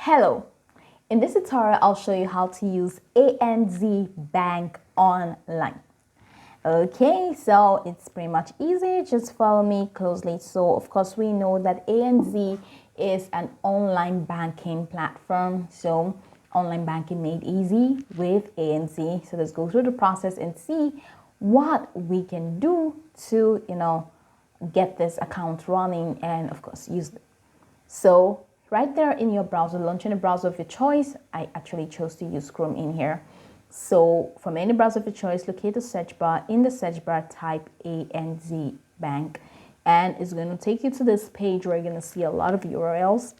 Hello, in this tutorial I'll show you how to use ANZ Bank Online. Okay, so it's pretty much easy, just follow me closely. So of course we know that ANZ is an online banking platform, so online banking made easy with ANZ. So let's go through the process and see what we can do to get this account running and of course use it. So right there in your browser, launching a browser of your choice. I actually chose to use Chrome in here. So from any browser of your choice, locate the search bar. In the search bar, type ANZ Bank. And it's going to take you to this page where you're going to see a lot of URLs.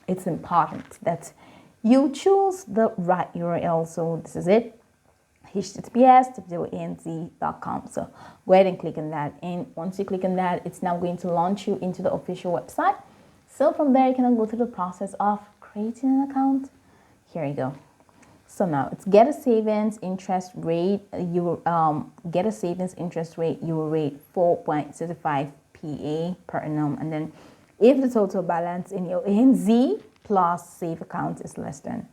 It's important that you choose the right URL. So this is it. https://anz.com. So go ahead and click on that. And once you click on that, it's now going to launch you into the official website. So from there, you can go through the process of creating an account. Here you go. So now it's get a savings interest rate. You get a savings interest rate. You will rate 4.65 PA per annum. And then if the total balance in your ANZ plus save account is less than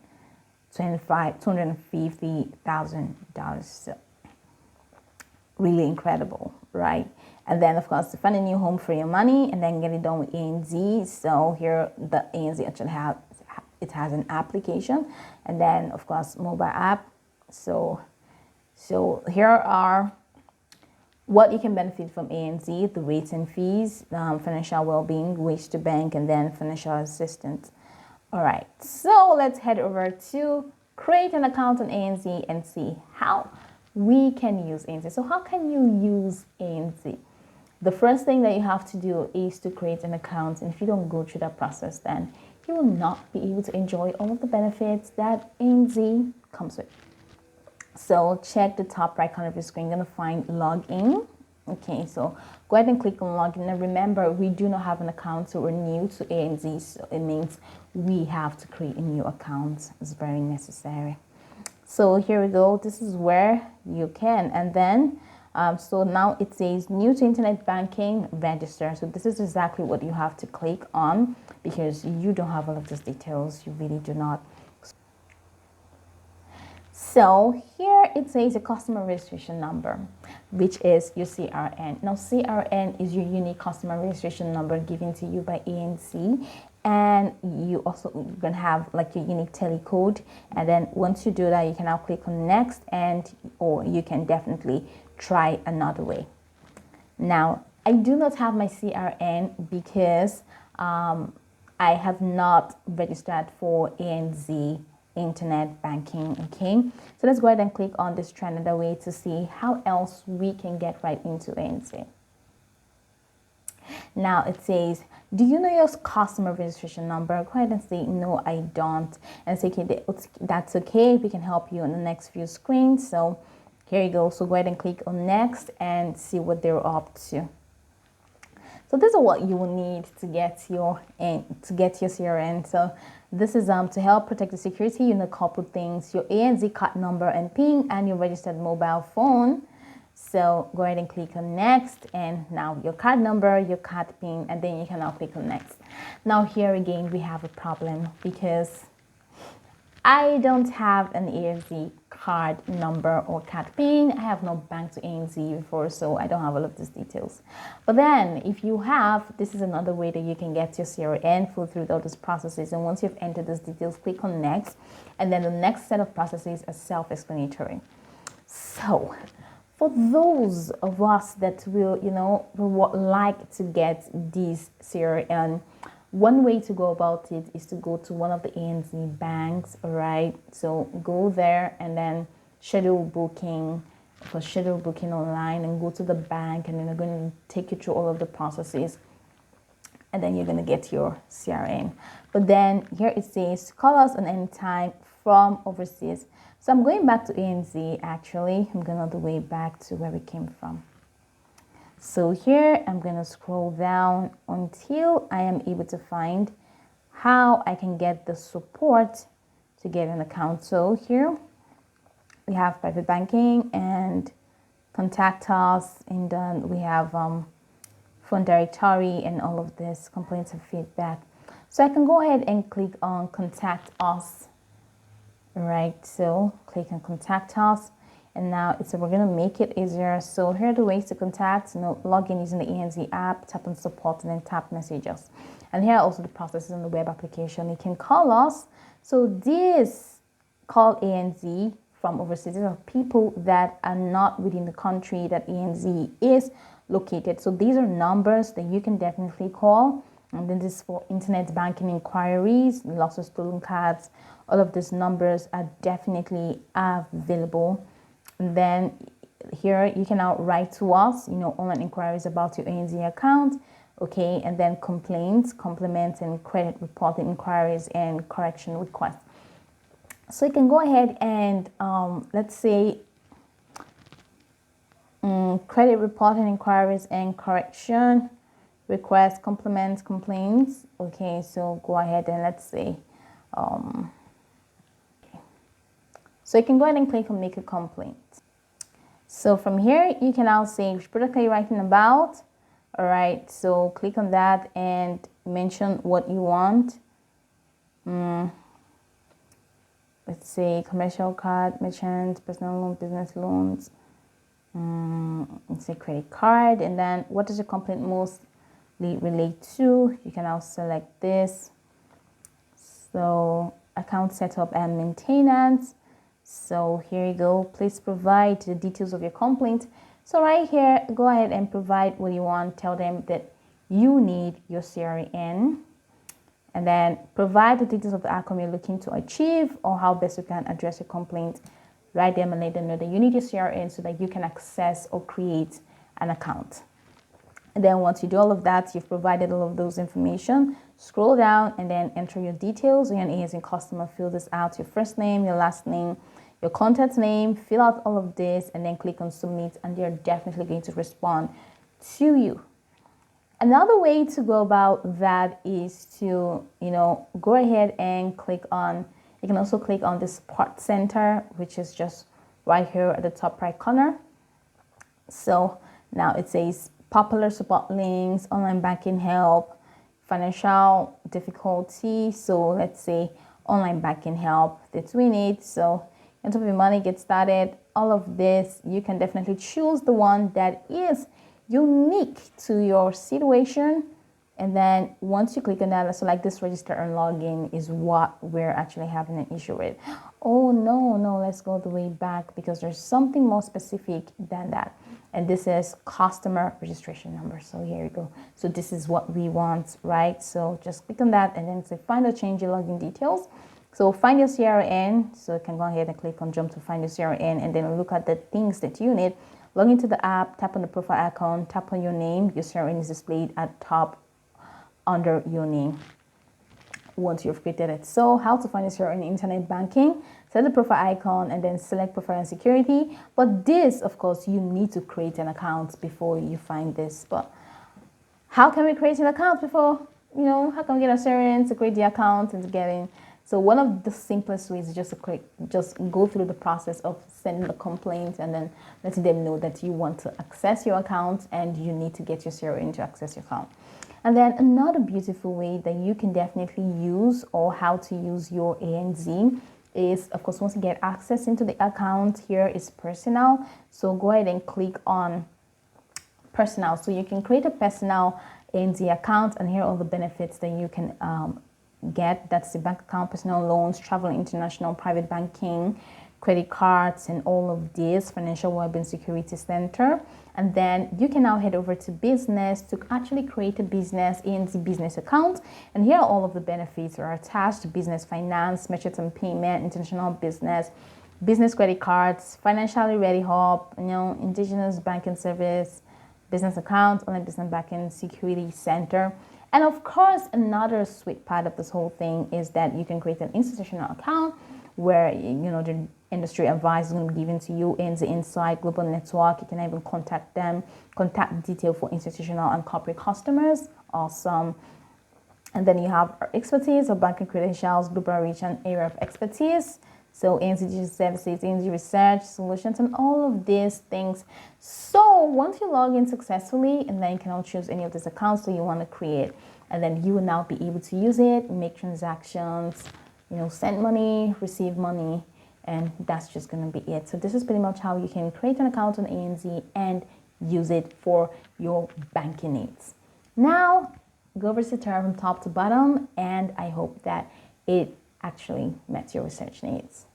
$250,000. So really incredible, right? And then of course to find a new home for your money and then get it done with ANZ. So here the ANZ actually has an application and then of course mobile app. So here are what you can benefit from ANZ: the rates and fees, financial well-being, ways to bank, and then financial assistance. All right, so let's head over to create an account on ANZ and see how we can use ANZ. So how can you use ANZ? The first thing that you have to do is to create an account. And if you don't go through that process, then you will not be able to enjoy all of the benefits that ANZ comes with. So check the top right corner of your screen. You're going to find login. Okay, so go ahead and click on login. And remember, we do not have an account, so we're new to ANZ. So it means we have to create a new account. It's very necessary. So here we go. This is where you can. And then, so now it says new to internet banking, register. So this is exactly what you have to click on because you don't have all of these details. You really do not. So here it says a customer registration number, which is your CRN. Now CRN is your unique customer registration number given to you by ANZ. And you also going to have like your unique telecode. And then once you do that, you can now click on next or you can definitely try another way. Now, I do not have my CRN because I have not registered for ANZ Internet Banking. Okay, so let's go ahead and click on this try another way to see how else we can get right into ANZ. Now it says, do you know your customer registration number? Go ahead and say, no, I don't. And say, okay, that's okay. We can help you on the next few screens. So here you go. So go ahead and click on next and see what they're up to. So this is what you will need to get your CRN. So this is to help protect the security. You need a couple things: your ANZ card number and PIN, and your registered mobile phone. So go ahead and click on next, and now your card number, your card PIN, and then you can now click on next. Now here again we have a problem because I don't have an ANZ card number or card PIN. I have not banked to ANZ before, so I don't have all of these details. But then if you have, this is another way that you can get your CRN, go through all these processes. And once you've entered these details, click on next. And then the next set of processes are self-explanatory. So for those of us that will like to get this CRN, one way to go about it is to go to one of the ANZ banks, all right? So go there and then schedule booking online and go to the bank, and then they're going to take you through all of the processes, and then you're going to get your CRN. But then here it says, call us on any time from overseas. So I'm going back to ANZ actually. I'm going all the way back to where we came from. So here I'm going to scroll down until I am able to find how I can get the support to get an account. So here we have private banking and contact us, and then we have phone directory and all of this, complaints and feedback. So I can go ahead and click on contact us. Right, so click on contact us, and now we're going to make it easier. So here are the ways to contact. Log in using the ANZ app, tap on support, and then tap messages. And here are also the processes on the web application. You can call us. So this call ANZ from overseas are people that are not within the country that ANZ is located. So these are numbers that you can definitely call. And then this is for internet banking inquiries, lots of stolen cards. All of these numbers are definitely available. And then here you can now write to us, online inquiries about your ANZ account. Okay, and then complaints, compliments, and credit reporting inquiries and correction requests. So you can go ahead and let's say credit reporting inquiries and correction requests, compliments, complaints. Okay, so go ahead and let's say so you can go ahead and click on make a complaint. So from here you can now say which product are you writing about. All right, so click on that and mention what you want. Let's say commercial card, merchant, personal loan, business loans. Let's say credit card, and then what does your complaint mostly relate to? You can now select this. So account setup and maintenance. So here you go. Please provide the details of your complaint. So right here, go ahead and provide what you want. Tell them that you need your CRN, and then provide the details of the outcome you're looking to achieve or how best you can address your complaint. Write them and let them know that you need your CRN so that you can access or create an account. And then once you do all of that, you've provided all of those information, scroll down and then enter your details. You're an ANZ customer, fill this out, your first name, your last name, your contact name, fill out all of this and then click on submit, and they're definitely going to respond to you. Another way to go about that is to, go ahead and click on, you can also click on the support center, which is just right here at the top right corner. So now it says popular support links, online banking help, financial difficulty. So let's say online banking help, that's we need. So on top of your money, get started. All of this, you can definitely choose the one that is unique to your situation. And then once you click on that, so like this register and login is what we're actually having an issue with. Oh no, let's go the way back because there's something more specific than that. And this is customer registration number. So here you go. So this is what we want, right? So just click on that and then say find or change your login details. So find your CRN. So you can go ahead and click on jump to find your CRN and then look at the things that you need. Log into the app, tap on the profile icon, tap on your name. Your CRN is displayed at top under your name once you've created it. So how to find your CRN in internet banking? Set the profile icon and then select profile and security. But this, of course, you need to create an account before you find this. But how can we create an account before, how can we get a CRN to create the account and to get in? So one of the simplest ways is just go through the process of sending a complaint and then letting them know that you want to access your account and you need to get your CRN to access your account. And then another beautiful way that you can definitely use or how to use your ANZ is, of course, once you get access into the account, here is personal. So go ahead and click on personal. So you can create a personal ANZ account and here are all the benefits that you can get. That's the bank account, personal loans, travel, international, private banking, credit cards, and all of this, financial wellbeing security center. And then you can now head over to business to actually create a business ANZ business account. And here are all of the benefits are attached: business finance, merchant and payment, international business, business credit cards, financially ready hub, indigenous banking service, business account, online business banking security center. And of course, another sweet part of this whole thing is that you can create an institutional account where, the industry advice is going to be given to you in the Insight Global Network. You can even contact them, contact detail for institutional and corporate customers. Awesome. And then you have our expertise or banking credentials, global reach and area of expertise. So ANZ Digital Services, ANZ Research Solutions, and all of these things. So once you log in successfully, and then you can now choose any of these accounts that you want to create. and then you will now be able to use it, make transactions, send money, receive money, and that's just going to be it. So this is pretty much how you can create an account on ANZ and use it for your banking needs. Now, go over the tutorial from top to bottom, and I hope that it actually met your research needs.